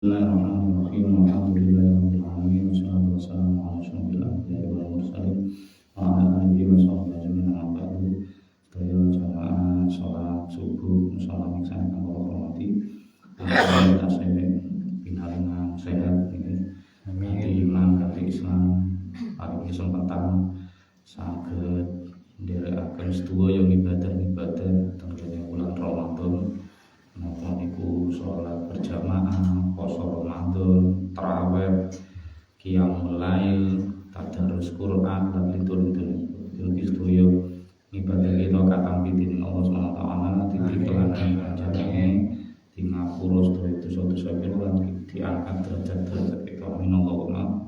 Bismillahirrahmanirrahim. Alhamdulillahirabbil alamin. Wassalatu wassalamu ala asyrofil anbiya'i wal mursalin wa ala alihi wa sahbihi ajmain. Amma ba'du. Sedaya jamaah salat subuh salam ingkang kula hormati. Alhamdulillah saya pinaringan sehat ini. Hati iman, hati Islam, paling kesempatan saged nderekaken sedaya ibadah-ibadah tengene bulan Ramadan. Napa niku sholat berjamaah, poso Ramadan, tarawih, qiyamul lail, tadarus Quran, lan litur-litur sedaya ibadah kita katampi dening Allah Subhanahu wa taala dititipkan panjenengane di ngapura sedaya dosa-dosa kita lan diangkat derajat-derajat kita minallah.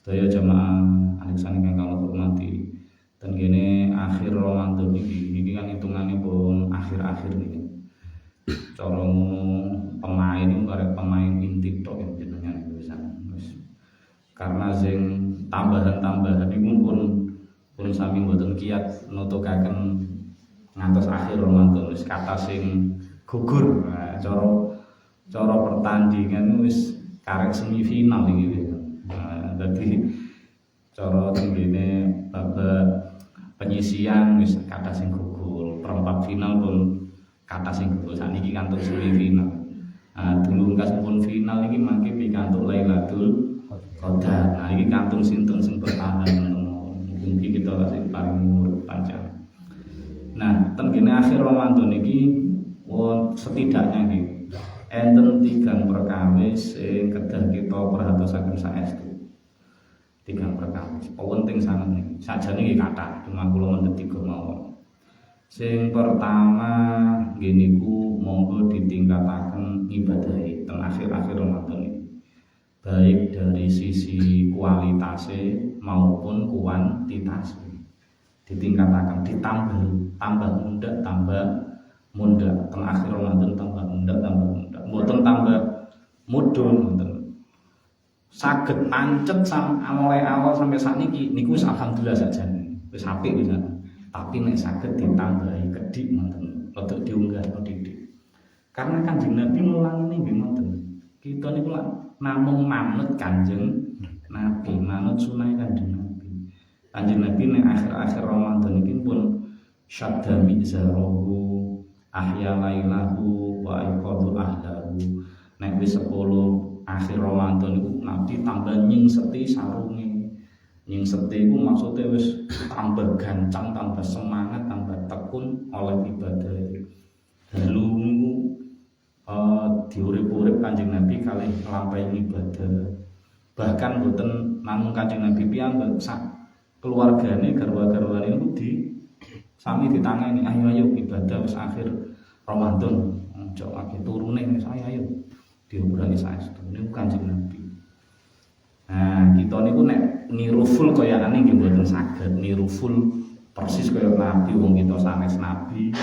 Sedaya jamaah aniksan ingkang kula hormati, tengene akhir Ramadan niki kan hitungane pun akhir-akhir niki. Cara pemain itu karek pemain inti tok yang jenengan bisa. Karena sing tambahan-tambahan iku pun sami mboten kiat nutukaken ngantos akhir Ramadan wis kata sing gugur. Nah, cara pertandingan wis karek semifinal iki. Dadi cara tenggene babak penyisian wis kata sing gugur, perempat final pun kata sing gugur sakniki kantuk semifinal. Dulu kasampun final iki mangke pikantuk Lailatul Qadar. Nah iki kantung sinten sing bertahan mungkin kita kasih paling umur panjang. Nah, tengene akhir Ramadan iki setidaknya iki enten 3 perkawis sing kedah kita perhatosaken saestu. 3 perkawis penting sangat niki. Sajane iki kathah, cuma kula mendhet 3 mawon. Sing pertama nggih niku monggo ditingkataken ibadah teng akhir-akhir Ramadan ini. Baik dari sisi kualitasnya maupun kuantitasnya. Ditingkataken, tambah muda teng akhir Ramadan tambah muda. Mboten tambah mudhun mboten. Saged pancet mulai awal sampai sakniki niku wis alhamdulillah sajane. Wis apik wis. Tapi nek saged ditambahi kedik ngoten, rada diunggah didik. Karena Kanjeng Nabi mulangine nggih ngoten. Kita niku namung manut Kanjeng Nabi, manut sunah Kanjeng Nabi. Kanjeng Nabi nek akhir-akhir Ramadan iki pun syadda mizarahu, ahya lailahu wa aiqadhu ahlahu. Nek wis 10 akhir Ramadan iku Nabi tambah nyingseti sarunge. Yang setiku maksudnya wis tambah gancang, tambah semangat, tambah tekun oleh ibadah. Dalu diurip-urip Kanjeng Nabi kalih nglampahi ibadah. Bahkan mboten namung Kanjeng Nabi piyambak, sak keluargane garwa-garwane niku sami ditangani, ayo ibadah wis akhir Ramadan. Ojo akeh turune wis ayo diobrani saestu. Niku Kanjeng Nabi. Nah, kita niku nek niru full kayane nggih mboten saged niru full persis kaya Nabi, wong kita sanes Nabi.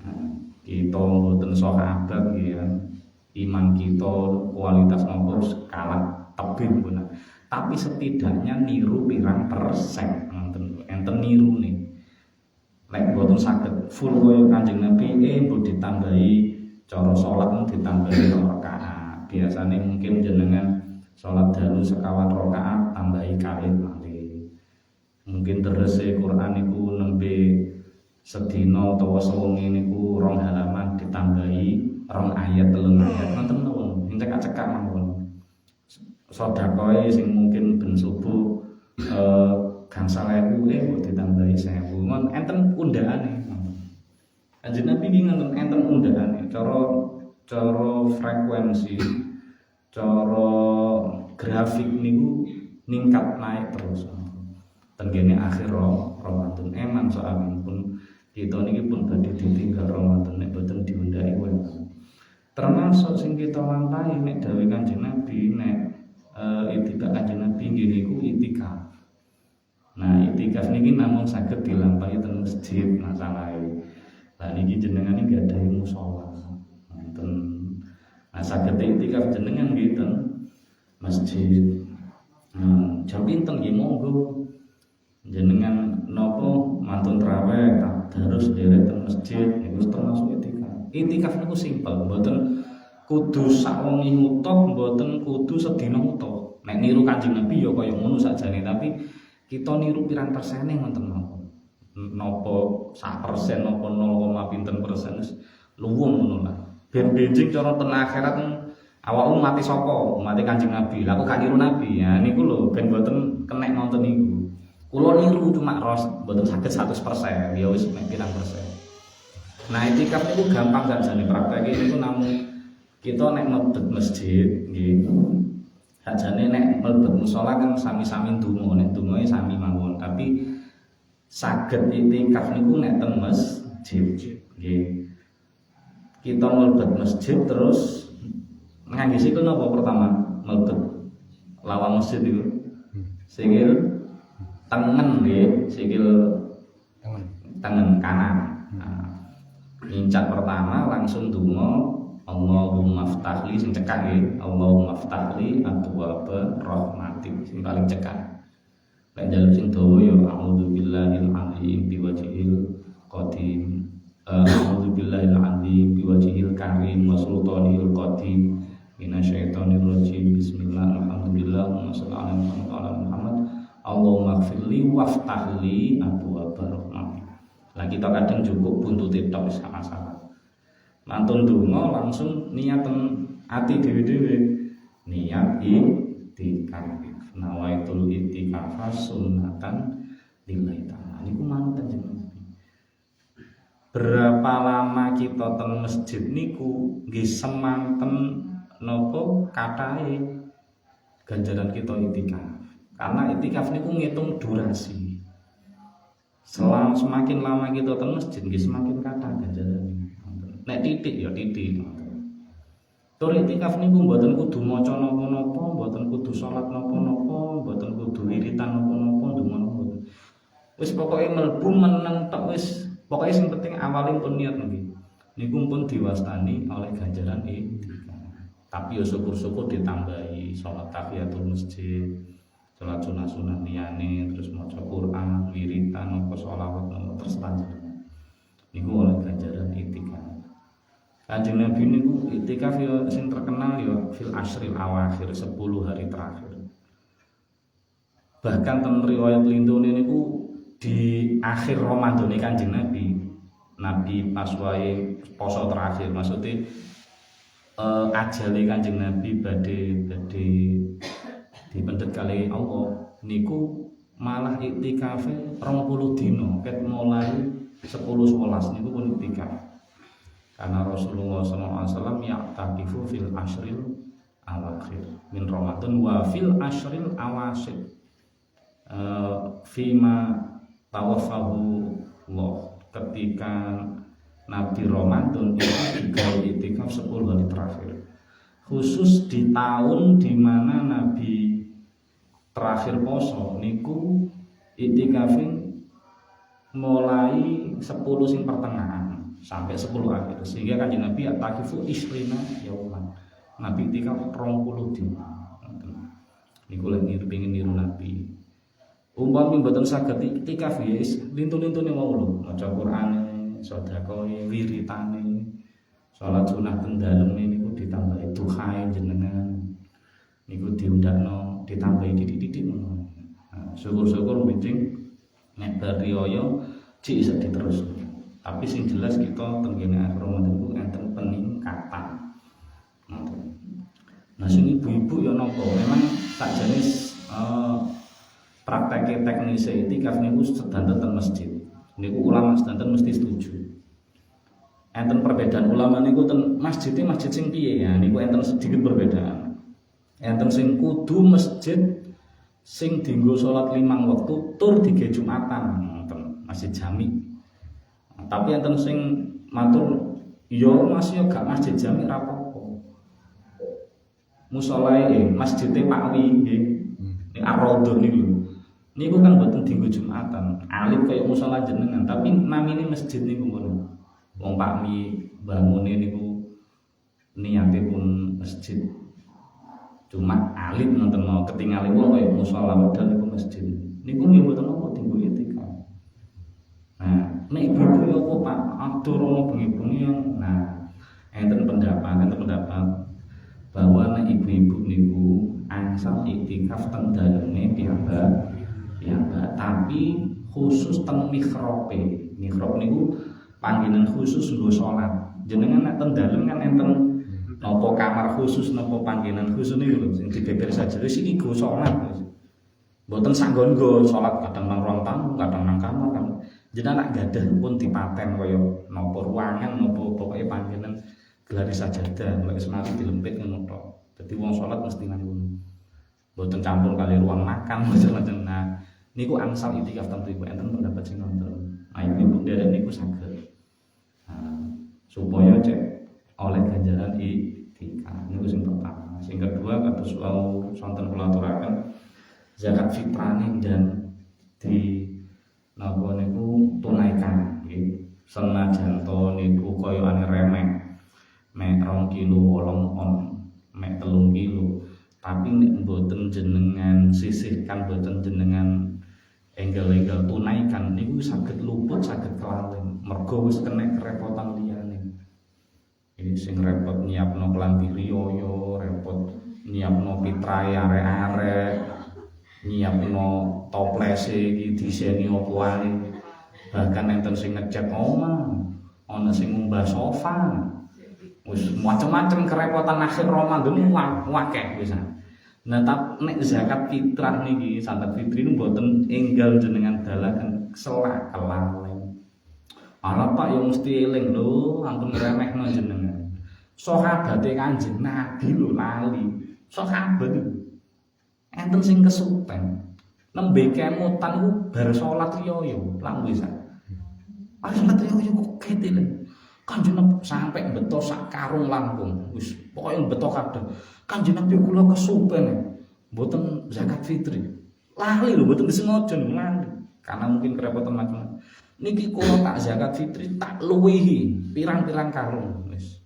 Nah, kita mboten sahabat nggih ya. Iman kita kualitas nopo kalah tebih bener. Tapi setidaknya niru pirang persen enten niru nih. Nek mboten saged full kaya Kanjeng Nabi mbok ditambahi cara salat ditambahi rakaat. Biasane mungkin jenengan sholat dalu sekawan rakaat tambahi kalih malih. Mungkin terese Quran niku nembe sedina utawa sewengi niku 2 halaman ditambahi 2 ayat 3 ayat ngoten mawon. Cekak-cekak mawon. Sedekahe sing mungkin ben subuh gangsal ewu mbok ditambahi 1000. Mon enten undhakane. Kanjeng Nabi iki ngoten enten undhakane. Cara frekuensi cara grafik niku ningkat naik terus. Tenggene akhir Ramadan eman soalipun kita niki pun badhe ditinggal Ramadan nek boten diundhaki wae. Termasuk sing kita lampahi nek dawuh Kanjeng Nabi nek itikaf Kanjeng Nabi nggih niku itikaf. Nah, itikaf niki namung saged dilampahi teng masjid masalahe. Lah niki jenengan iki gadahi musala. Ngoten. Nah, saged itikaf jenengan nggih teng masjid. Jam pinten nggih monggo. Jenengan napa mantun tarawih terus derek teng masjid niku termasuk itikaf. Itikaf niku simpel, mboten kudu sak wengi utuh mboten kudu sedina utuh. Nek niru Kanjeng Nabi ya kaya ngono sakjane, tapi kita niru pirang persene ngoten mawon. Napa sak persen napa 0, pinten persen luwung ngono lah. Ben benjing cara ten akhirat awakmu mati sapa? Mati Kanjeng Nabi. Lah kok gak niru Nabi. Ya niku lho ben mboten kenek nonton niku. Kula niru cuma ros mboten saged 100%, ya wis mek pirang persen. Nah, itikaf niku gampang sakjane prakteke niku namung kita nek mlebet masjid nggih. Sakjane nek mlebet musala kan sami-sami ndonga, nek ndongae sami mawon, tapi saged itikaf niku nek teng masjid nggih. Kita mlebet masjid terus ngangge sikil napa pertama mlebet lawang masjid itu sikil tengen nggih, sikil tengen kanan. Incak pertama langsung donga Allahumma ftahli sing cekak nggih, Allahumma ftahli abwaaba rahmatik sing paling cekak. Lek njaluk sing dawa ya a'udzubillahil azim biwajhil qadim. A'udzubillahil azim biwajhil karim wa sultanil qadim. Minasyaitonir rajim. Bismillah alhamdulillah wa sallallahu alaihi Muhammad. Allahumma ighfirli waftahli abwaaba rahmatik. Lah kita kadang cukup buntute tok sama-sama. Mantun donga langsung niaten ati dhewe-dhewe. Niat itikaf. Nawaitul itikaf sunnatan lillahi ta'ala. Niku manut Kanjeng Nabi. Berapa lama kita teng masjid niku nggih semanten napa katahe ganjaran kita itikaf. Karena itikaf niku ngitung durasi. Semakin lama kita teng masjid nggih semakin kathah ganjarane. Nek titik ya titik. Tur itikaf niku mboten kudu maca napa-napa, mboten kudu salat napa-napa, mboten kudu wiritan napa-napa, ndonga napa. Wis pokoke mlebu meneng tok wis. Pokoke sing penting awale pun niat nggih. Niku pun diwastani oleh ganjaran itikaf. Tapi ya syukur-syukur ditambahi salat tahiyatul masjid. Salat sunah-sunah liyane terus maca Quran, wiritan apa sholawat terus panjenengan. Niku oleh ganjaran itikaf. Kanjeng Nabi niku itikaf ya sing terkenal ya fil ashril awakhir 10 hari terakhir. Bahkan ten riwayat lintune niku di akhir Ramadan Kanjeng Nabi. Nabi pas wae poso terakhir maksudnya ajale Kanjeng Nabi badhe dipendet kali Allah niku malah itikaf 20 dina ket mulai 10-11 niku pun itikaf karena Rasulullah SAW ya'takifu fil ashril awakhir min Ramadan wa fil ashril awasyir fima tawaffahu Allah ketika Nabi Ramadan itu itikaf 10 hari terakhir khusus di tahun dimana Nabi terakhir poso niku itikafin mulai 10 sing pertengahan sampai 10 akhir sehingga Kanjeng Nabi atakifu isrina yauman Nabi itikaf 20 dina niku lek pengin niru Nabi umpami mboten saged itikaf ya lintu-lintune wau lho maca Qur'ane sedekah wiritane salat sunah pendalem niku ditambahi duhae jenengan niku diundakno ditambahi didik-didik ngono. Nah, syukur-syukur penting nek bariaya cik iso diterus. Tapi sing jelas kita tenggene akhir Ramadan ku enten peningkatan. Nah, sing ibu-ibu ya napa? Memang sakjane praktek teknis itikaf niku sedanten teng masjid. Niku ulama sedanten mesti setuju. Enten perbedaan ulama niku ten masjid sing piye ya niku enten sedikit perbedaan. Enten sing kudu masjid sing dienggo salat 5 wektu tur dige Jumatan ngoten masjid jami. Tapi enten sing matur ya masih gak masjid jami ra apa-apa. Musolae masjide Pakwi nggih. Ning Ar-Raudhah niku. Niku kan mboten dienggo Jumatan. Alif kaya musala jenengan tapi namine masjid niku ngono. Wong Pakwi bangune niku niate pun masjid. Cuma alit nonton mau ketinggalan wong kaya musala wedal niku masjid. Niku nggih mboten apa dienggo itikaf. Nah, nek ibu-ibu ya apa Pak atur ono bengi-bengi. Nah, enten pendapat bahwa nek ibu-ibu niku angsal iktikaf teng daleme piyambak, tapi khusus teng mikhrabe. Mikhrab niku panggenan khusus nggo salat. Jenengan nek teng dalem kan enten napa kamar khusus napa panggenan khusus niku lho sing digeger saja. Wis iki nggo salat. Mboten sanggon-nggon salat kadang nang ruang tamu, kadang nang kamar kan. Jenengan nek gadah pun dipaten kaya napa ruangan napa pokoke panggenan gelare sajadah, lek semati dilempit ngono tok. Dadi wong salat mesti nang ngono. Mboten campur kali ruang makan macam-macam. Nah, niku angsal itikaf teng mriku enten pendapat sing nonton. Ayo ibu derek niku saged. Nah, supaya cek oleh ganjaran itikaf niku sing pertama. Sing kedua kados wau sonten kula aturaken zakat fitrah dan di napa niku tunaikan nggih. Senajan to niku kaya ane remeh. Mek 2 kilo 8 on, mek 3 kilo. Tapi nek mboten jenengan sisihkan, mboten jenengan enggal-enggal tunaikan niku saged luput, saged kelalen. Mergo wis kena kerepotan liyane. Iki sing repot nyiapno klambi riyo, repot nyiapno pitrae arek-arek, nyiapno toplese iki diseni opo ae. Bahkan enten sing ngecat omah, ana sing ngumbah sofa. Wis macam-macam kerepotan akhir Ramadan wakeh pisan. Nah, tapi nek zakat fitrah niki, zakat fitri niku mboten enggal jenengan dalaken selak kelalen. Ala Pak yo mesti eling lho, ampun ngremehno jenengan. Sahabate Kanjeng Nabi lho lali. Sahabat niku enten sing kesupen. Nembe kemutan niku bar salat riyo lang pisan. Pas salat riyo kok ketile. Kanjeng Nabi sampai beto sak karung langkung, wis pokoke beto kabeh. Kanjeng Nabi kula kesupen, mboten zakat fitri. Lali lho, mboten disengaja lali. Karena mungkin kerepotan macam-macam. Niki kula tak zakat fitri tak luwihi pirang-pirang karung wis.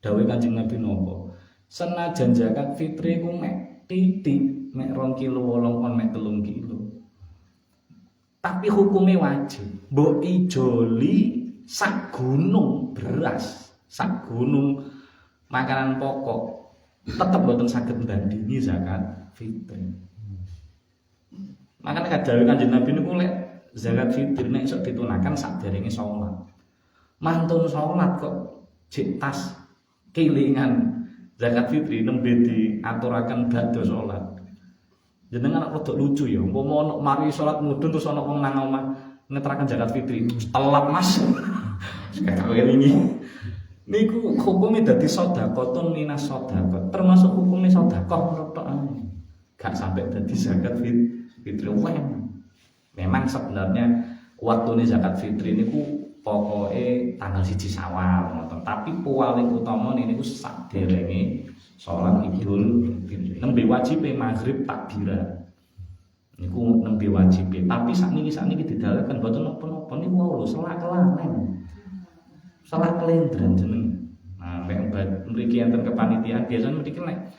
Dawuh Kanjeng Nabi napa? Senajan zakat fitri ku mek titik, mek 2 kilo 8 on, mek 3 kilo. Tapi hukumnya wajib. Mbok ijoli sak gunung beras, sak gunung makanan pokok tetap mboten saged bandingi zakat fitri. Makanya kadang Kanjeng Nabi niku lek zakat fitri nek iso ditunakan sakderenge salat. Mantun salat kok jek tas kelingan zakat fitri nembe diaturaken badhe salat. Jenengan rada lucu ya, umpama mari salat mudhun terus ana wong nang omah ngeteraken zakat fitri, telat Mas. Kayak ini niku hukumnya dadi sedekah minas sedekah, termasuk hukumnya sedekah menurut gak sampai dadi zakat fitri. Memang sebenarnya waktu zakat fitri niku pokoknya tanggal 1 Syawal ngoten, tapi paling utama niku saderenge salat Idul Fitri. Nembe wajibe maghrib takbiran. Niku nembe wajibe, tapi sakniki didalaken boten napa-napa niku lho selak kelalen. Salah kelendran jeneng. Nah, nek mriki enten kepanitiaan biasane mriki nek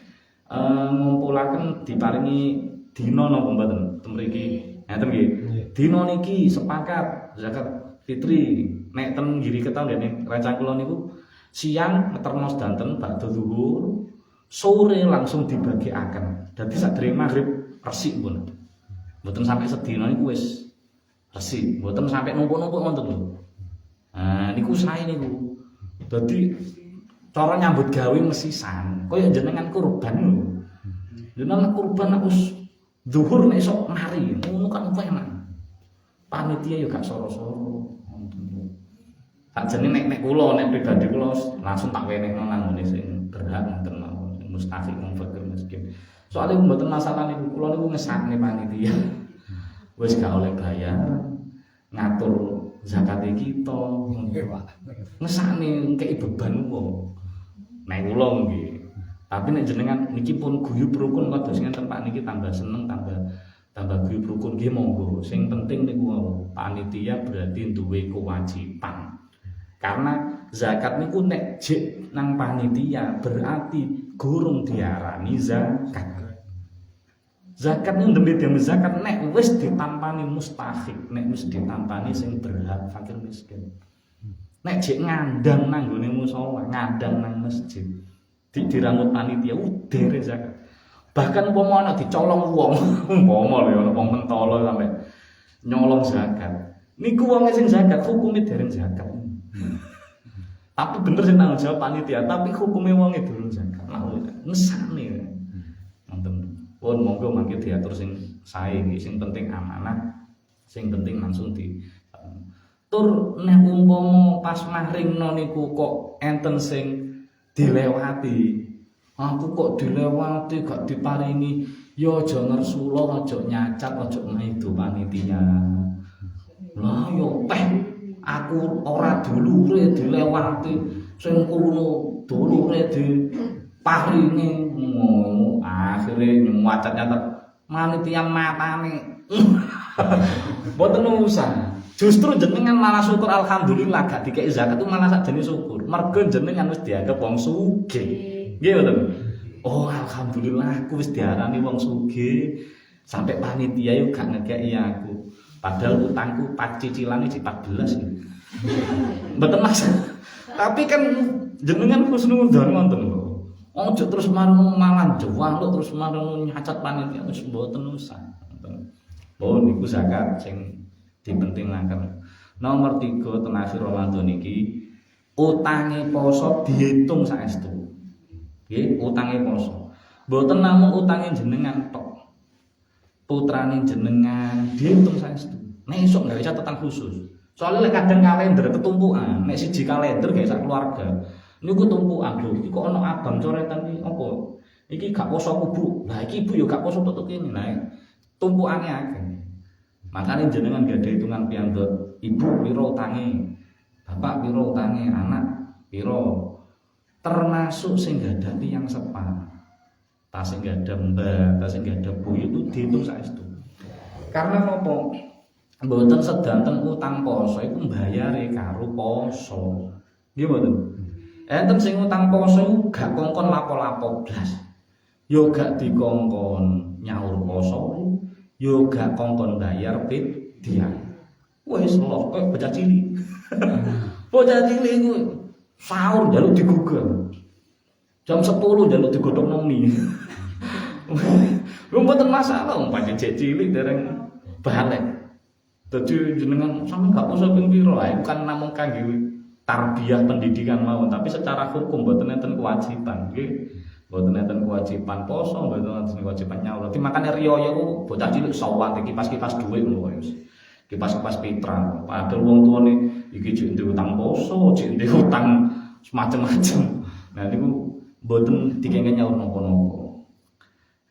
ngumpulaken diparingi dina napa mboten ten mriki. Ngeten nggih. Dina niki sepakat zakat fitri. Nek ten ngiri ketan dene rancang kula niku siang ngeterno sedanten badhe zuhur, sore langsung dibagikaken. Dadi sadurunge maghrib resik pun. Mboten sampai sedina niku wis resik, mboten sampai numpuk-numpuk ngoten lho. Nah, niku sae niku. Dadi cara nyambut gawe mesisan, kaya jenengan kurban lho. Jenengan kurban nek wis zuhur nek iso mari, ngono kan enak. Panitia yo gak soro-soro. Sakjane nek kula nek pribadi kula langsung tak wenehno nang ngene sing berhak ngoten mawon, mustahik wong fakir miskin. Soale mboten masalah niku kula niku ngesakne panitia. Wis gak oleh bayar, ngatur zakat kita ngesane ngkei beban kok nek kula nggih. Tapi nek jenengan niki pun guyub rukun kados ngenten Pak niki tambah seneng tambah guyub rukun nggih monggo. Sing penting niku panitia berarti duwe kewajiban. Karena zakat niku nek jek nang panitia berarti gurung diarani zakat. Zakat niku ndembe dhewe zakat nek wis ditampani mustahik, nek wis ditampani sing berhak fakir miskin. Nek jek ngandang nang nggone musala, ngandang nang masjid, dirambut panitia udere zakat. Bahkan umpama ana dicolong wong, umpama lho ana wong mentolo sampe nyolong zakat. Niku wong sing zakat hukume dereng zakat. Tapi bener sing tanggung jawab panitia, tapi hukume wonge durung zakat. Mesane. Wonten. Pun monggo mangke diatur sing sae nggih, sing penting amanah, sing penting langsung di tur nek umpama pas mahringno niku kok enten sing dilewati. Aku kok dilewati gak diparingi, ya aja ngersula, aja nyacat, aja maido panitia. Lah yo teh aku ora dulure dilewati, sing kono dulure diparingi. Akhire nyacat-nyacat panitia matane. Mboten usah. Justru jenengan malah syukur alhamdulillah gak dikei zakat itu malah sakjane syukur. Mergo jenengan wis dianggap wong sugih. Nggih mboten. Oh alhamdulillah aku wis diarani wong sugih. Sampai panitia yo gak ngekeki aku. Padahal utangku cicilane di 14 gitu. Mboten Mas. Tapi kan jenengan husnudzon wonten lho. Ojo terus marang malan jawang terus marang nyacat panitia wis mboten usah. Oh niku zakat sing dipentinglaken. Nomor 3 ten akhir Ramadan iki utange poso dihitung saestu. Nggih, utange poso. Mboten namung utange jenengan tok. Putrane jenengan dihitung saestu. Nek esuk gawe catatan khusus. Soalnya lek kadang kalender ketumpukan, nek siji kalender gawe sak keluarga. Niku tumpukan lho, iki kok ana abang coretan iki apa? Iki gak poso kubu. Lah iki ibu yo gak poso tutuk kene. Nah, tumpukane akeh. Makanya jenengan gak ada hitungan piyambak. Ibu piro utange, bapak piro utange, anak piro. Termasuk sing gada tiyang sepah. Ta sing gada mbah, ta sing gada bu itu dihitung saestu. Karena napa? Mboten sedanten utang poso iku mbayare karo poso. Nggih mboten. Enten sing utang poso gak kongkon lapo-lapo blas. Yo gak dikongkon nyaur poso. Yo gak kongkon bayar fidyah. Wis lho kok bocah cilik. Bocah cilik ku sahur njaluk digugah. Jam 10 njaluk digodhog nang mie. Lho mboten masalah wong pancen cilik dereng balik. Dadi jenengan sampe gak poso ping pira ae kan namung kangge tarbiyah pendidikan mawon, tapi secara hukum mboten enten kewajiban nggih. Mboten enten kewajiban poso, mboten enten kewajiban nyaur. Dadi makane riyo ku bocah cilik sawat iki kipas-kipas dhuwit ngono wis. Kipas-kipas pitra. Padahal wong tuane iki jek ndek utang poso, jek ndek utang semacam-macam. Nah niku mboten dikengken nyaur napa-napa.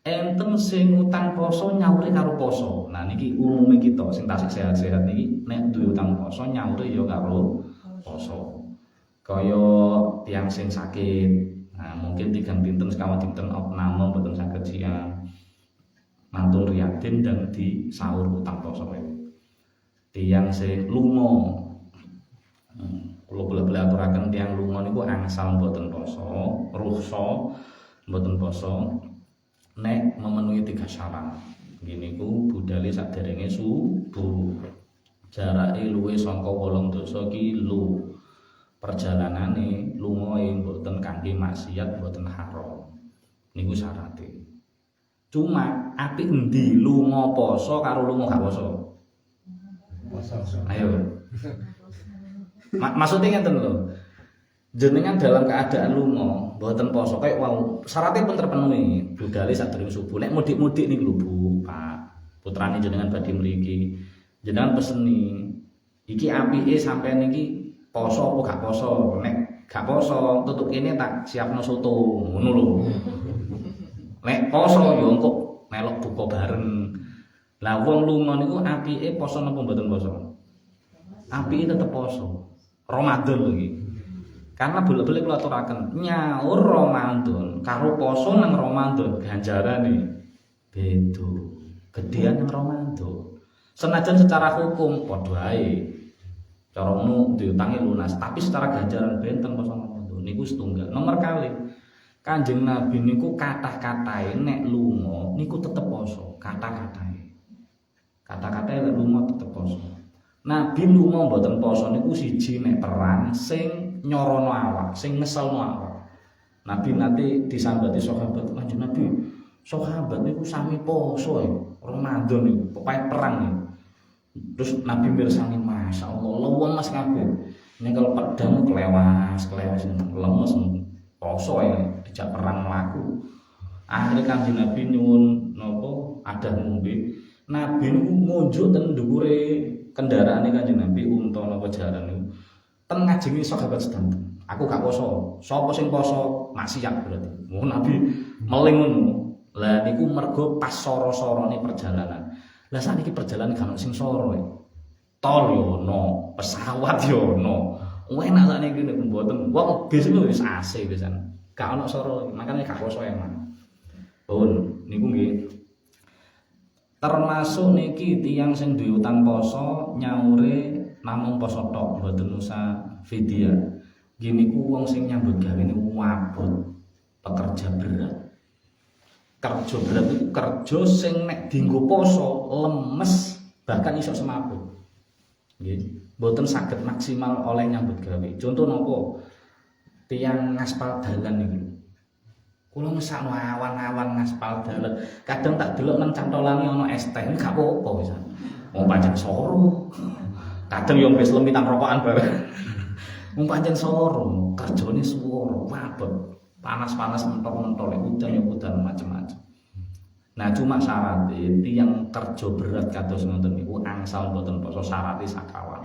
Enten sing utang poso nyaure karo poso. Nah niki umume kita sing tasik sehat-sehat niki nek duwe utang poso nyaure ya karo poso. Kaya tiyang sing sakit. Nah, mungkin 3 dinten sekawan dinten opname mboten saged siang. Mantun riyatin dan di sahur utang poso wae. Tiyang sing lunga. Kula bola-bola aturaken tiyang lunga niku angsal mboten poso, rukhsa mboten poso. Nek memenuhi 3 syarat. Nggih niku budale saderenge subuh. Jarake luwih saka 8 dosa kilo. Perjalanane lungae mboten kangge maksiat, mboten haram. Niku syarate. Cuma apik endi lunga poso karo lunga gak poso? Poso. Ayo. Maksudnya ngeten lho. Jenengan dalam keadaan lunga mboten poso kaya wau syaratnya pun terpenuhi. Budale sadurunge subuh. Nek mudik-mudik niku lho Bu, Pak. Putrane jenengan badhe mriki. Jenengan peseni. Iki apike sampean iki poso apa gak poso? Nek gak poso, tutuk kene tak siapno soto, ngono lho. Nek poso ya engko melok buka bareng. Lah wong lunga niku apike poso napa mboten poso? Apike tetep poso. Ramadan lho iki. Karena bolak-balik kula aturaken, nyaur Ramadan karo poso nang Ramadan ganjarane beda. Gedean nang Ramadan. Senajan secara hukum padha ae. Cara ngono diutangi lunas, tapi secara ganjaran benten poso Ramadan niku setunggal. Nomor kali Kanjeng Nabi niku kathah-kathahe nek lunga niku tetep poso, kathah-kathahe. Kata-katae nek lunga tetep poso. Nabi niku mau mboten poso niku siji nek perang sing nyorono awak, sing ngeselno awak. Nabi nanti disambati sahabat, Kanjeng Nabi, sahabat niku sami poso ya, Ramadan niku, pokoke perang niku. Terus Nabi mirsani, masyaallah, lemes kabeh. Nyekel pedang kelewas, lemes poso ya, dijak perang mlaku. Akhire Kanjeng Nabi nyuwun napa adah ngombe. Nabi niku ngunjuk ten ndukure kendaraane Kanjeng Nabi unta napa jaran niku. Ten ngajenge sahabat sedanten. Aku gak poso. Sapa sing poso maksiat berarti. Nabi meling ngono. Lah niku mergo pas soro-sorone perjalanan. Lah sakniki perjalanan gak ono sing soro. Tol yo ono, pesawat yo ono. Enak sakniki nek mboten. Wong bis niku wis AC pisan. Gak ono soro, makane gak poso emang. Pun niku nggih. Termasuk niki tiyang sing duwe utang poso nyaure namung poso tok mboten usah fidyah. Gini ku wong sing nyambut gawe niku wabot, pekerja berat. Kerja berat itu kerja sing nek dienggo poso lemes bahkan iso semaput. Nggih, mboten saged maksimal oleh nyambut gawe. Contoh napa? Tiyang ngaspal dalan niku. Kula mesakno awan-awan ngaspal dalan. Kadang tak delok nang cantolane ana es teh, gak apa-apa wis. Wong pancen soro. Kadang yo wis lemitan rokokan bareng. Wong pancen soro, kerjane swara, wabot. Panas-panas mentok-mentok, udan yo udan macam-macam. Nah, cuma syaratnya tiyang kerja berat kados ngoten niku angsal mboten poso syaratnya sakawan.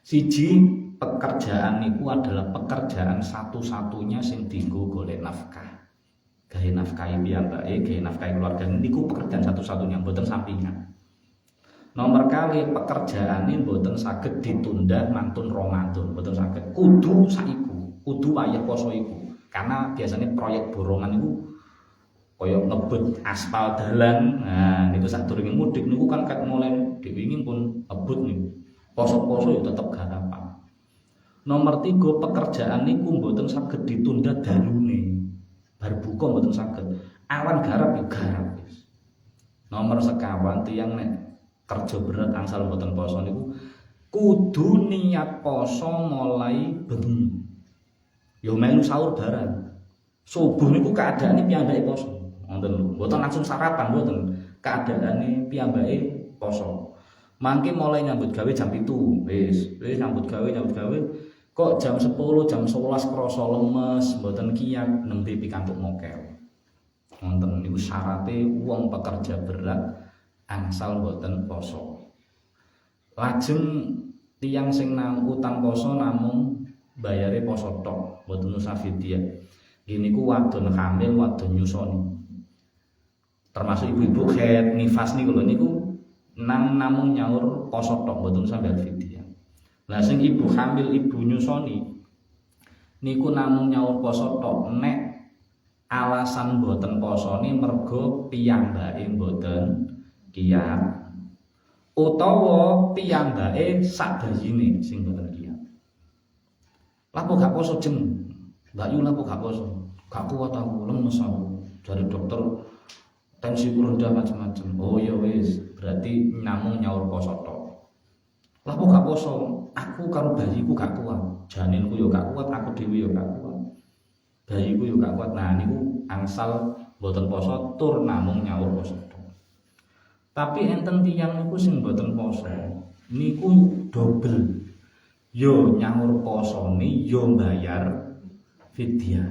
Siji, pekerjaan niku adalah pekerjaan satu-satunya sing dienggo golek nafkah. Gawe nafkahi piyambake, gawe nafkahi keluarga niku pekerjaan satu-satunya mboten sampingan. Nomor kali pekerjaan ini mboten saged ditunda mantun Ramadan, mboten saged. Kudu saiku, kudu wayah poso iku. Karena biasanya proyek borongan itu kaya ngebut aspal dalan. Nah, niku sadurunge mudik niku kan ket mulai diwingin pun ngebut niku. Poso-poso ya tetep garapan. Nomor 3, pekerjaan niku mboten saged ditunda dalune. Bar buka mboten saged. Awan garap ya garap wis. Nomor sekawan tiyang nek kerja berat angsal mboten poso niku kudu niat poso mulai bengi. Ya melu sahur barang. Subuh niku keadaane piyambake poso. Ngoten lho. Mboten langsung sarapan mboten. Keadaane piyambake poso. Mangke mulai nyambut gawe jam 7. Wis nyambut gawe. Kok jam 10, jam 11 krasa lemes, mboten kiyat nembe pikantuk mokel. Wonten niku syarate wong pekerja berat angsal mboten poso. Lajeng tiyang sing nang utang poso namung bayare poso tok, mboten usah fidyah. Nggih niku wadon hamil, wadon nyusoni. Termasuk ibu-ibu haid nifas niku lho niku namung nyaur poso tok, mboten usah bayar fidyah. Lah sing ibu hamil, ibu nyusoni niku namung nyaur poso tok nek alasan mboten posone mergo piyambake mboten kiyat utawa piyambake sak bayine sing mboten kiyat. Lapo gak poso jeng? Mbak Yu lapo gak poso? Gak kuat aku, lemes aku. Dari dokter tensiku rendah macam-macam. Oh ya wis, berarti namung nyaur poso tok. Lapo gak poso? Aku karo bayiku gak kuat. Janinku yo gak kuat, aku dhewe yo gak kuat. Bayiku yo gak kuat. Nah niku angsal mboten poso tur namung nyaur poso tok. Tapi enten tiyang niku sing mboten poso niku dobel. Yo nyaur posone yo bayar fidyah.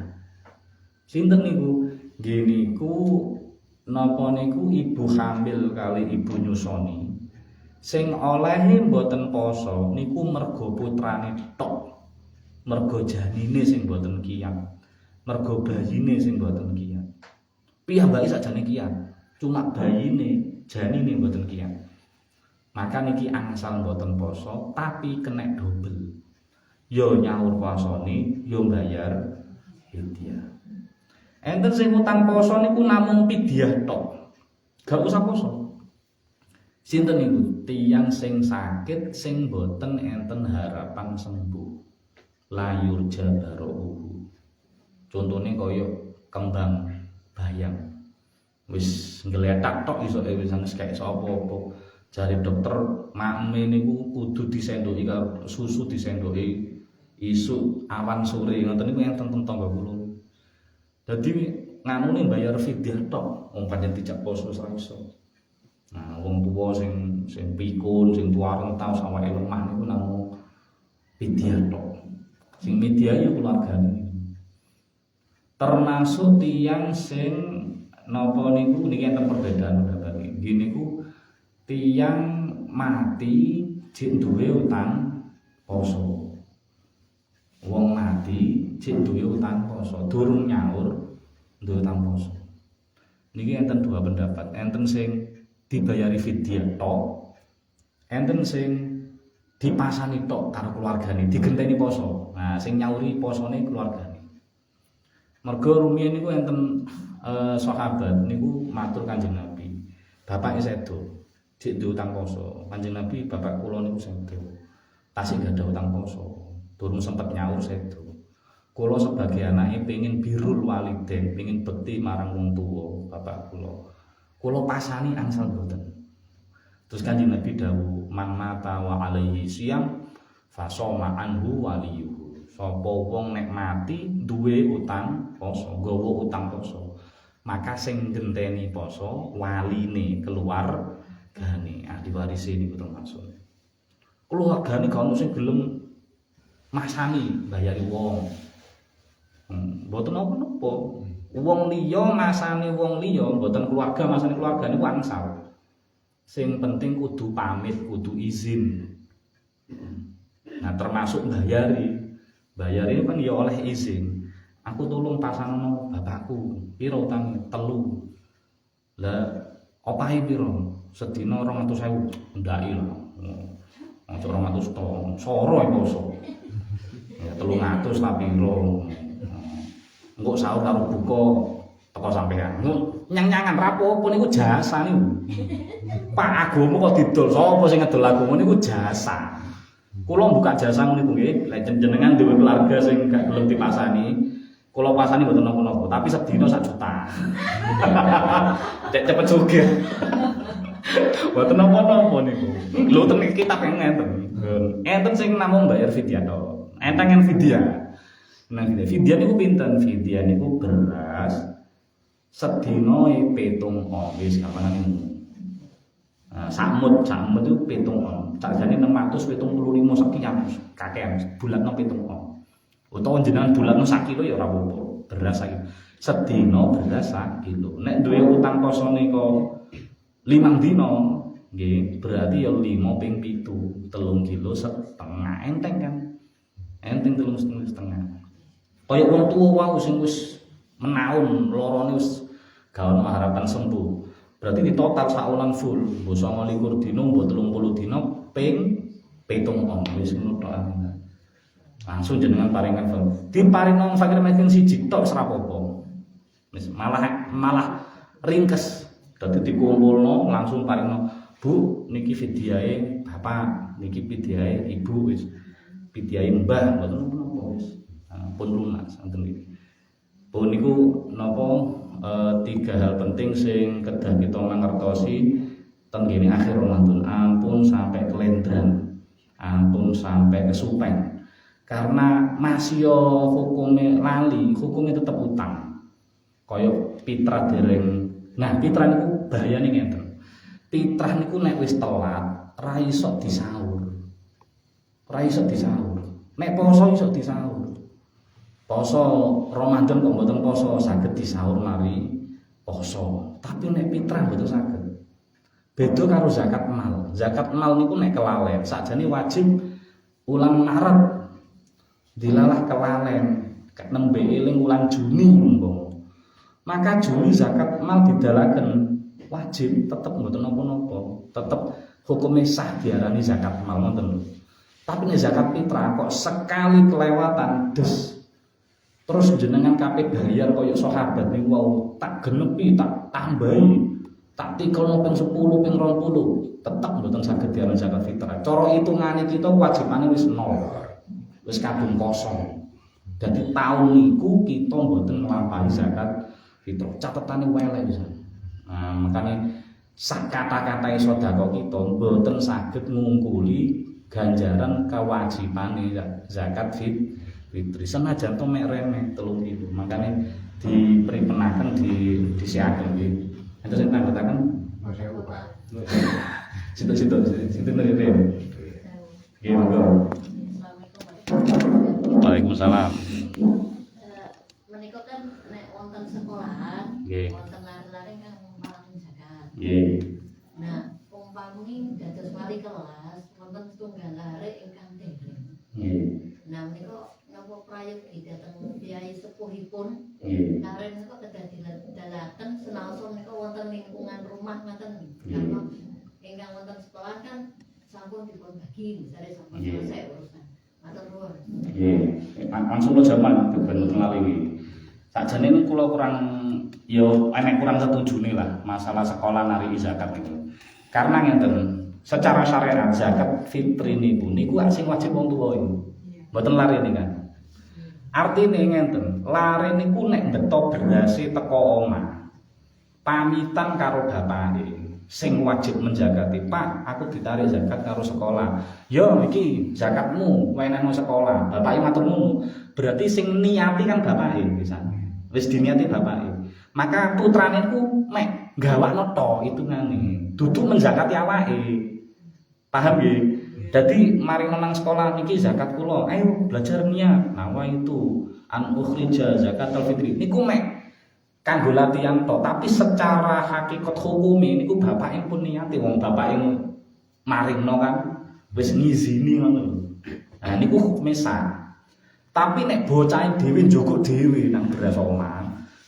Sinten niku? Nggih niku napa niku ibu hamil kali ibu nyusoni. Sing olehe mboten poso niku mergo putrane tok. Mergo janine sing mboten kiyat. Mergo bayine sing mboten kiyat. Piyambake sakjane kiyat, cuma bayine janine mboten kiyat. Maka niki angsal mboten poso tapi kena dobel. Yo nyaur posone, yo bayar fidyah. Enten sing utang poso niku namung fidyah tok. Gak usah poso. Sinten niku? Tiyang sing sakit sing mboten enten harapan sembuh. Layur jabaruhu. Contone kaya kembang bayam. Wis nggeletak tok iso wis kaya sapa-apa. Jare dokter makme niku kudu disendoki karo susu disendoki isuk awan sore ngoten niku enten teng tangga kula. Dadi nganune bayar fidyah tok wong pancen dijak poso ora iso. Nah, wong tuwa sing pikun, sing tuwa rentau sawake lemah niku namung fidyah tok. Sing media ya keluargane. Termasuk tiyang sing napa niku niki enten perbedaan bae. Nggih niku tiyang mati jek duwe utang poso. Wong mati jek duwe utang poso, durung nyaur duwe utang poso. Niki enten dua pendapat. Enten sing dibayari fidyah tok, enten sing dipasani tok karo keluargane, digenteni poso. Nah, sing nyauri posone keluargane. Mergo rumiyin niku enten sahabat niku matur Kanjeng Nabi. Bapake sedo, jek duwe utang poso. Kanjeng Nabi, bapak kula niku sedo. Tasih gak ada utang poso. Durung sempet nyaur sedo. Kula sebagai anake pengin birrul walidain, pengin bekti marang wong tuwa, bapak kula. Kula pasani angsal mboten. Terus Kanjeng Nabi dawuh, "Man mata wa alaihi siyam fasoma anhu waliyuhu." Sapa wong nek mati duwe utang poso, nggawa utang poso, maka sing genteni poso waline keluargane, ahli warise niku termasuk. Keluargane gak ono sing gelem masani bayari wong. Mboten napa-napa. Wong liya masani wong liya, mboten keluarga masani keluarga niku angsal. Sing penting kudu pamit, kudu izin. Nah, termasuk bayari. Bayari kan ya oleh izin. Aku tolong pasangno bapakku, pira utange? 3. Lah opahe pira? Sedina 200.000. Ndaki lho. Aja 200 to, soro e poso. Ya 300 ta pira. Engko sahur karo buka teko sampean. Nyang-nyangan rapopo niku jasa niku. Pak agama kok didol sapa sing ngedol agama niku jasa. Kula buka jasa ngono niku nggih, lek jenengan duwe keluarga sing gak gelem dipasani, kula pasani mboten napa-napa, tapi sedina 1 juta. Cek cepet sugih. Mboten napa-napa niku. Lho ten kitab ngenten. Enten sing namung bayar fidyah tok. Entengen fidyah. Nah, fidyah niku pinten? Fidyah niku beras sedina 7 on wis kapanane. Nah, sakmut itu 7 on. Sakjane 675 sekian kakean bulatno 7 on. Utawa jenengan bulatno 1 kilo ya ora apa-apa. Beras saiki. Sedina beras 1 kilo. Nek duwe utang posone kok 5 dina, nggih, berarti ya 5 ping 7, 3 kilo setengah. Enteng kan? Enteng 3,5 setengah. Kaya wong tuwa wae sing wis menaun lorone wis gak ono harapan sembuh. Berarti di total saulan full, mbok 29 dina, mbok 30 dina ping 7 on wis ngono tok. Langsung jenengan paringan diparingi fakir miskin siji tok ora apa-apa. Wis malah ringkes. Dadi dikumpulno langsung paringno, "Bu, niki fidyahe bapak, niki fidyahe ibu wis. Fidyahe mbah mboten napa-napa wis." Pun lunas ngoten iki. Pun niku napa 3 hal penting sing kedah kita mangertosi ten kene akhir Ramadan, ampun sampai kelendran, ampun sampai kesupen. Karena masih yo hukume lali, hukume tetep utang. Kaya fitrah dereng. Nah, fitrah niku bahayane ngenten. Fitrah niku nek wis telat, ra iso disaur. Ra iso disaur. Nek poso iso disaur. Poso Ramadan kok mboten poso saged disaur mari poso. Tapi nek fitrah mboten saged. Beda karo zakat mal. Zakat mal niku nek kelalen, sakjane wajib ulang Maret dilalah kelalen, nembe eling ulang Juni umpama. Maka Juni zakat mal didalaken wajib tetep mboten napa-napa. Tetep hukume sah diarani zakat mal ngoten lho. Tapi nek zakat fitrah kok sekali kelewatan des terus jenengan kabeh bayar kaya sahabat niku wau tak genepi tak tambahi tak tikelno ping 10 ping 20 tetep mboten saged diarani zakat fitrah. Cara hitungane kita wajibane wis 0. Wis kadung kosong. Dadi taun niku kita mboten nglampahi zakat fitrah. Catetane welek pisan. Nah, makane sak kata-katae sedekah kita mboten saged ngungkuli ganjaran kewajibane zakat fitri. Senajan to mek remeh 3 kilo. Makane dipripenaken disiaken nggih. Enten sing tanggotaken situ nrene. Nggih monggo. Waalaikumsalam. Menika kan nek wonten sekolahan, Nggih. wonten lare-lare kan ngumpulake zakat. Nggih. Nah, umpami dados wali kelas wonten setunggal lare ingkang dereng. Nggih. Nah, menika napa prayogi dhateng biaya sepuhipun Nggih. lare menika kedah didalaken senaosa menika wonten lingkungan rumah ngaten. Nggih. Kalau ingkang wonten sekolah kan sampun dipun bagi, misalnya sampun Nggih. selesai urusan. Matur nuwun. Nggih. Langsung lo jaman ben kenal iki. Sakjane ini kula kurang yo enek kurang setujune lah masalah sekolah nari zakat itu. Karena ngeten, secara syariat zakat fitri niku sing wajib wong tuwa iku. Mboten lare ini kan. Artine ngenten, lare niku nek beto berase teko omah. Pamitan karo bapake sing wajib menjakati, Pak, aku ditarik zakat karo sekolah. Yo iki zakatmu wenehno sekolah. Bapake matur ngono. Berarti sing niati kan bapake misalnya. Wis diniati bapake. Maka putrane ku mek gawakno to hitungane. Dudu menjakati awake. Paham nggih? Dadi mari menang sekolah niki zakat kula. Ayo belajar niat. Nawa itu an ukhrija zakatul fitri. Niku mek kanggo latihan to, tapi secara hakikat hukumi niku bapake pun niati wong bapake maringno kan wis ngizini ngono lho. Nah niku hukume sah. Tapi nek bocahe dhewe njogok dhewe nang beras omah,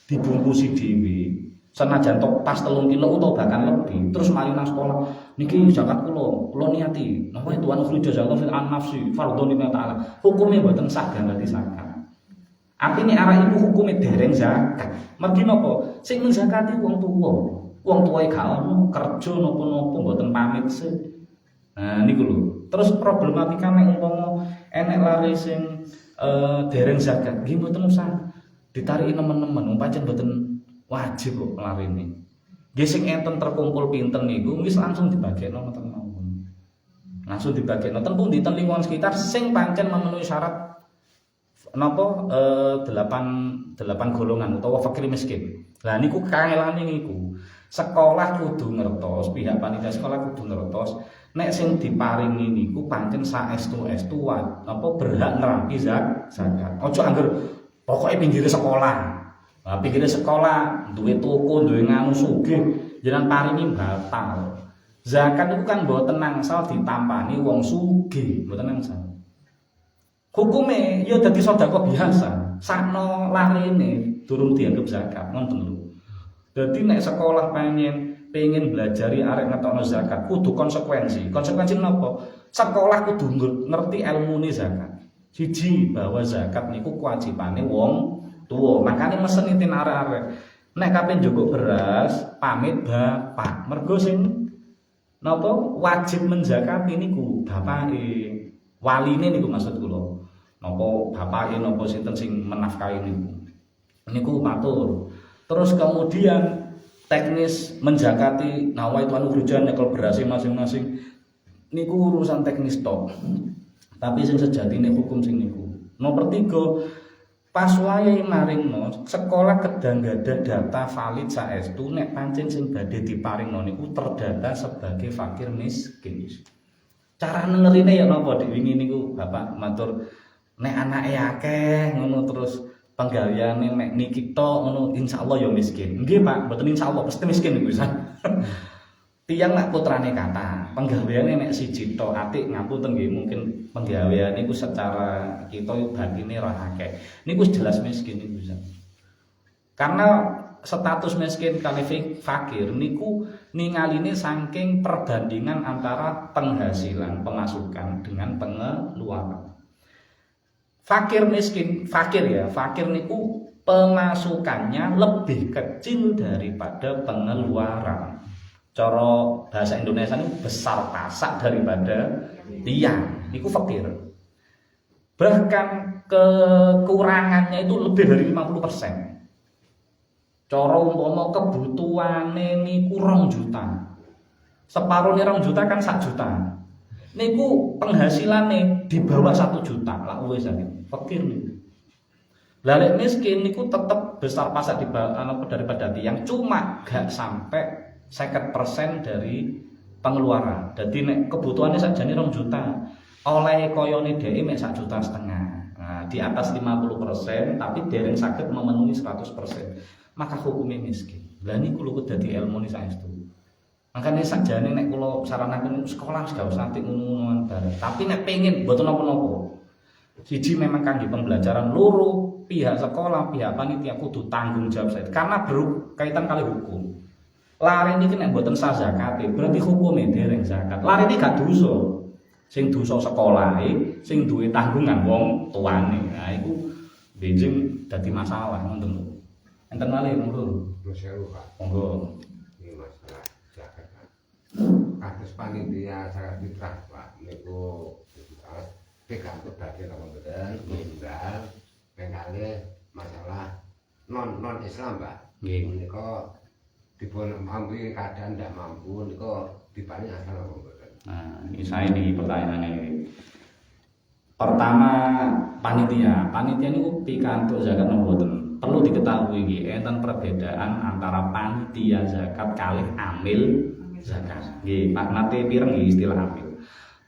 dibungkusi dhewe, senajan tok pas 3 kilo utawa bahkan lebih, terus mari nang sekolah, niki zakat kula niati, napa itu anu khurija zakat fil nafsi, fardhon lillahi ta'ala. Hukume mboten sah ganti zakat. Artine arah iku hukume dereng zakat. Mergi napa? Sing menzakati wong tuwa. Wong tuwae gak ono kerja napa-napa mboten pamit sih. Nah niku lho. Terus problematika nek umpama enek lare sing dereng zakat, nggih mboten usah ditariki nemen-nemen, pancen mboten wajib kok larene. Nggih sing enten terkumpul pinten niku wis langsung dibagekno ngoten mawon. Langsung dibagekno ten pundi ten lingkungan sekitar sing pancen memenuhi syarat napa 8 golongan utawa fakir miskin. Lah niku kangelane niku. Sekolah kudu ngertos, pihak panitia sekolah kudu ngertos nek sing diparingi niku pancen saestu-estu apa berhak nerapi zakat. Aja angger pokoke pinggire sekolah. Nah, pinggire sekolah duwe toko, duwe nganu sugih, jenengan paringi batal. Zakat itu kan mboten nangsal ditampani wong sugih, mboten nangsal. Hukume ya dadi sedekah biasa, sakno larene durung dianggap zakat, ngoten lho. Dadi nek sekolah pengen belajari arek ngetokno zakat, kudu konsekuensi. Konsekuensi napa? Sekolah kudu ngerti ilmune zakat. Siji, bahwa zakat niku kewajibane wong tuwa. Makane mesen itin arek-arek. Nek kapen njogok beras, pamit bapak. Mergo sing napa wajib menzakati niku bapake. Waline niku maksud kula. Napa bapake napa sinten sing menafkahi niku. Niku matur. Terus kemudian teknis menjakati nawaitu anu khurjan nyekel berase masing-masing niku urusan teknis tok. Tapi sing sejatine hukum sing niku. Nomor 3, pas wayahe maringno sekolah kedang gadah data valid saestu nek pancen sing badhe diparingno niku terdata sebagai fakir miskin. Cara nengerine ya napa diwingi niku Bapak matur nek anake akeh ngono terus penggaweane mek niki tok ngono insyaallah ya miskin. Nggih Pak, mboten insyaallah pasti miskin niku pisan. Tiyang nak putrane kata, penggaweane mek siji tok atik ngapunten nggih mungkin penggaweane iku secara kita batine ra akeh. Niku jelas miskin niku pisan. Karena status miskin kali fakir niku ningaline saking perbandingan antara penghasilan pemasukan dengan pengeluaran. Fakir miskin, fakir niku pemasukannya lebih kecil daripada pengeluaran. Cara bahasa Indonesia ini besar pasak daripada tiang. Niku fakir. Bahkan kekurangannya itu lebih dari 50%. Cara umpama kebutuhane niku 2 juta. Separuh 2 juta kan 1 juta. Niku penghasilannya di bawah 1 juta lah wis fakir niku. Lah lek miskin niku tetep besar pasak daripada yang cuma gak sampai 50% dari pengeluaran. Jadi nek kebutuhannya sakjane 2 juta, oleh koyone dhek mek 1,5 juta. Nah, di atas 50% tapi dereng saged memenuhi 100%. Maka hukumnya miskin. Lah niku lho dadi ilmu saestu. Makanya sakjane nek kula saranaken sekolah gak usah nanti ngono-ngonoan bareng. Tapi nek pengen mboten napa-napa. Siji memang kangge pembelajaran, loro pihak sekolah, pihak panitia kudu tanggung jawab saya. Karena berkaitan kali hukum. Lare niki nek mboten sah zakate, berarti hukume dereng zakat. Lare iki gak dosa. Sing dosa sekolahe, sing duwe tanggungan wong tuane. Nah iku benjing dadi masalah ngoten lho. Enten malih monggo. Monggo. Kados panitia sangat fitrah Pak niku tergantung dari Ramadan meninggal pengkali masalah non Islam Pak. Nggih. Menika dipun mampu keadaan ndak mampu niku dibani asal Ramadan. Nah, ini saya nih pertanyaannya ini. Pertama panitia niku pikantuk zakat mboten. Perlu diketahui iki enten perbedaan antara panitia zakat kalih amil zakat. Nggih, Pak nate pireng nggih istilah amil.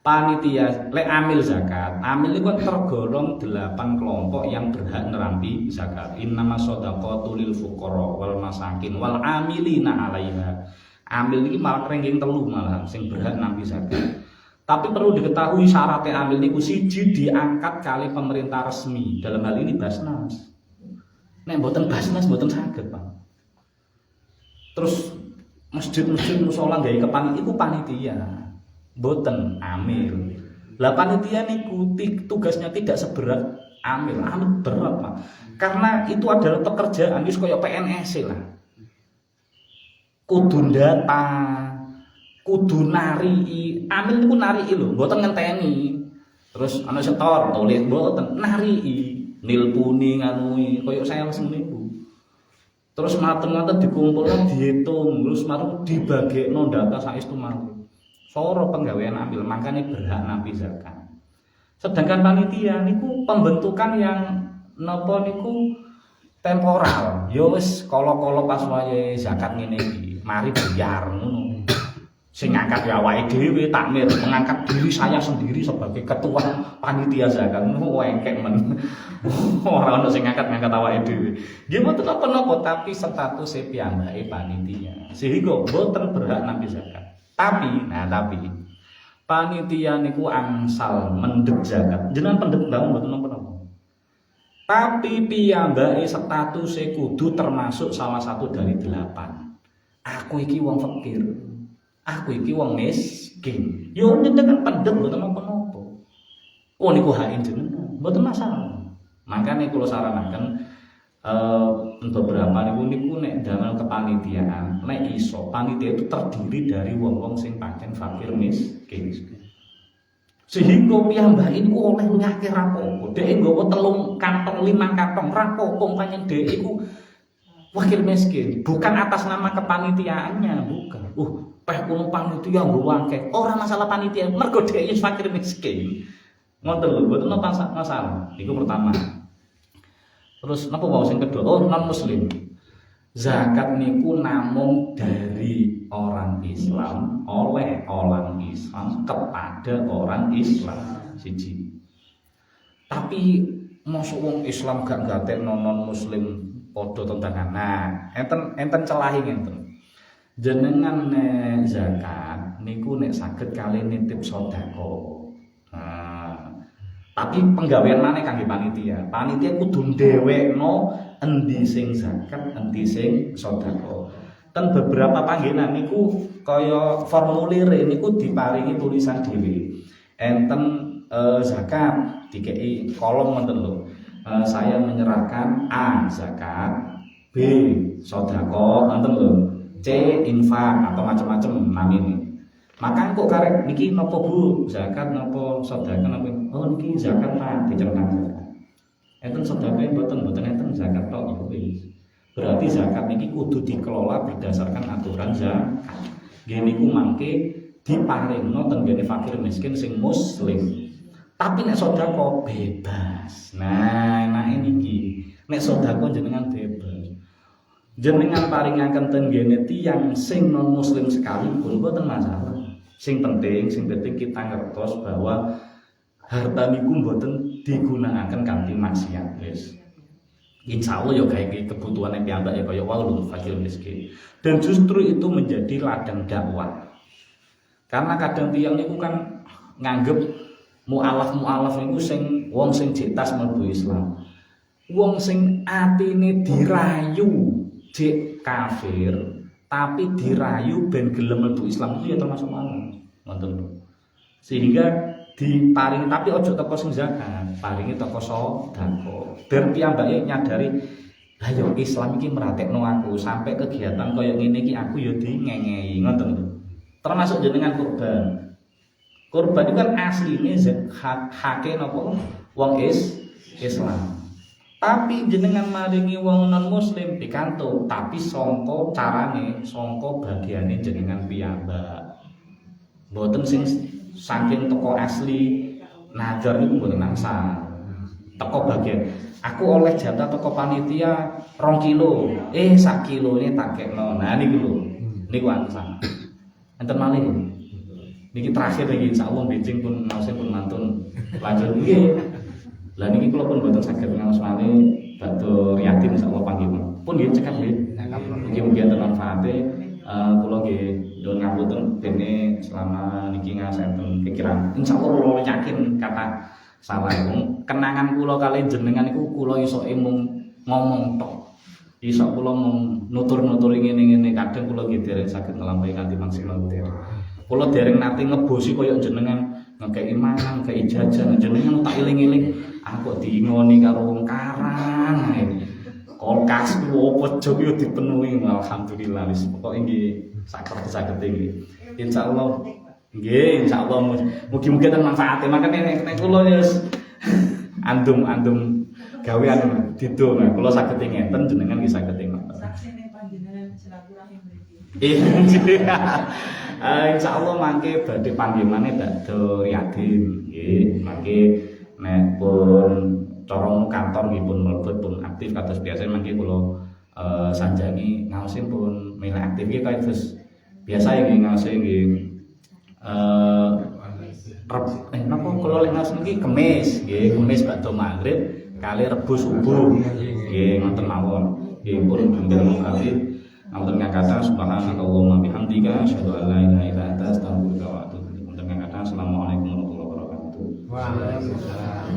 Panitia lek amil zakat, amil itu tergolong 8 kelompok yang berhak nerampi zakat. Innamas shadaqatu lil fuqara wal masakin wal amilina 'alaiha. Amil iki malah ranking 3 malah sing berhak nampi zakat. Tapi perlu diketahui syaratnya amil niku siji diangkat kali pemerintah resmi. Dalam hal ini Basnas. Nek mboten Basnas mboten saged, Pak. Terus masjid-masjid musala gawe kepanitia iku panitia. Mboten amil. Lah panitia niku tugasnya tidak seberat amil. Amil berat, Pak. Karena itu adalah pekerjaan wis kaya PNS lah. Kudu data, kudu nari. Amil niku nari lho, mboten ngenteni. Terus ana setor tulis mboten nari. Nilpuni nganui kaya sales niku. Terus mateng-mateng dikumpulkan dihitung, terus marung dibagekno data saestu mawon. Soro penggawean ambil, makanya berhak nampi zakat. Sedangkan panitia niku pembentukan yang napa niku temporal. Ya wis kala-kala pas wayahe zakat ngene iki, mari bayar ngono. Sing ngangkat ya awake dhewe takmir, mengangkat diri saya sendiri sebagai ketua panitia zakat. Ngono engkek men. Ora ono sing ngangkat awake dhewe. Nggih mboten napa-napa tapi status e piyambake panitia. Sehingga mboten berhak nampi zakat. Tapi panitia niku angsal mendhet zakat. Jenengan pendhet bangun mboten napa-napa. Tapi piyambake statuse kudu termasuk salah satu dari 8. Aku iki wong fakir. Aku iki wong miskin. Yo jenengan pendhet mboten napa-napa. Oh niku hak jenengan, mboten masalah. Makanya kula saranaken beberapa niku nek dalam kepanitiaan, nek iso panitia itu terdiri dari wong-wong sing pancen fakir miskin. Sehingga piyambak iku oleh nyakir rapopo. Dhek nggawa 3 kantong 5 kantong rapopo pancen dhek iku wakil miskin, bukan atas nama kepanitiaannya, bukan. Peh kulo panitia nggawa akeh. Ora masalah panitia, mergo dhek fakir miskin. Ngoten lho, mboten masalah. Iku pertama. Terus napa wae sing kedua? Oh, non muslim. Zakat niku namung dari orang Islam oleh orang Islam kepada orang Islam siji. Tapi mosok wong Islam gak gatekno non muslim padha tentangan. Nah, enten celahi ngenten. Jenengan nek zakat niku nek saged kali nitip sedekah. Tapi penggawean maneh kangge panitia. Panitia kudu ndewekno endi sing zakat, endi sing sedekah. Ten beberapa panggenan niku kaya formulir niku diparingi tulisan dhewe. Enten zakat dikei kolom ngoten lho. Saya menyerahkan A zakat, B sedekah, ngoten lho. C infak atau macam-macam namine. Maka kok karek niki napa Bu? Zakat napa sedekah napa? Oh niki zakat Pak, diceritakan zakat. Enten sedekah mboten enten zakat tok ya wis. Berarti zakat niki kudu dikelola berdasarkan aturan zakat. Nggih niku mangke diparingno tenggene fakir miskin sing muslim. Tapi nek sedekah bebas. Nah, enake niki. Nek sedekah jenengan bebas. Jenengan paringaken tenggene tiyang sing non muslim sekalipun mboten masalah. Sing penting kita ngertos bahwa harta niku mboten digunakaken kanthi maksiat, wis. Insyaallah ya gawe kebutuhane piyambak ya kaya wau fakir miskin. Dan justru itu menjadi ladang dakwah. Karena kadang tiyang niku kan nganggep mualaf niku sing wong sing jetas mlebu Islam. Wong sing atine dirayu jek kafir, tapi dirayu ben gelem mlebu Islam itu ya termasuk ngono. Ngoten. Sehingga diparing tapi ojo teko sing zakat, paringi teko sedekah. Ben piyambake nyadari, lah yo Islam iki meratekno aku sampai kegiatan kaya ngene iki aku yo dingengehi, ngoten lho. Termasuk jenengan kurban. Kurban itu kan asline hake napa wong Islam. Tapi jenengan maringi wong non muslim pikantuk, tapi sangka carane, sangka bagiane jenengan piyambak. Mboten sing saking teko asli nazar niku mboten nangsal. Teko bagian aku oleh jatah teko panitia 2 kilo. 1 kilone tak kekno. Nah niku lho. Niku nangsal. Enten malih. Niki terakhir iki insyaallah benjing pun ngaosin pun mantun lanjut nggih. Lah niki kula pun mboten saged ngaos malih badhe yatim insyaallah panggih pun nggih cekap nggih. Mugi-mugi enten manfaate. Kula nggih nyuwun ngapunten dene selama niki ngasaken pikiran. Insyaallah kula yakin kata salah kenangan kula kali jenengan niku kula iso mung ngomong tok. Iso kula mung nutur-nuturi ngene-ngene kadang kula nggih dereng saged nglampahi kanthi maksimal dereng. Kula dereng nate ngebosi kaya jenengan ngekeki mangan, ngekeki jajan jenengan tak eling-eling aku diingoni karo wong karang. Kulkas ku opo jog yo dipenuhi alhamdulillah wis pokoke nggih saged nggih. Insyaallah nggih insyaallah mugi-mugi ten manfaate makane nek kula wis andum gawean dido kula saged ngeten jenengan nggih saged ngoten. Saksine panjenengan silaturahim mriki. Insyaallah mangke badhe panggih maneh badhe yadim nggih mangke nek pun cara kantor nggih pun mlebet pun aktif kados biasa mangke kula sanjangi ngaosin pun milih aktif nggih kaya terus biasa nggih ngaosin nggih napa kula lek ngaos niki Kamis badhe magrib kali Rebo subuh nggih ngoten mawon nggih pun bendel kali ngoten ngakata subhanakallahumma bihamdika asyhadu an la ilaha illa anta astaghfiruka wa atubu ilaik. Assalamualaikum warahmatullahi wabarakatuh. Waalaikumsalam.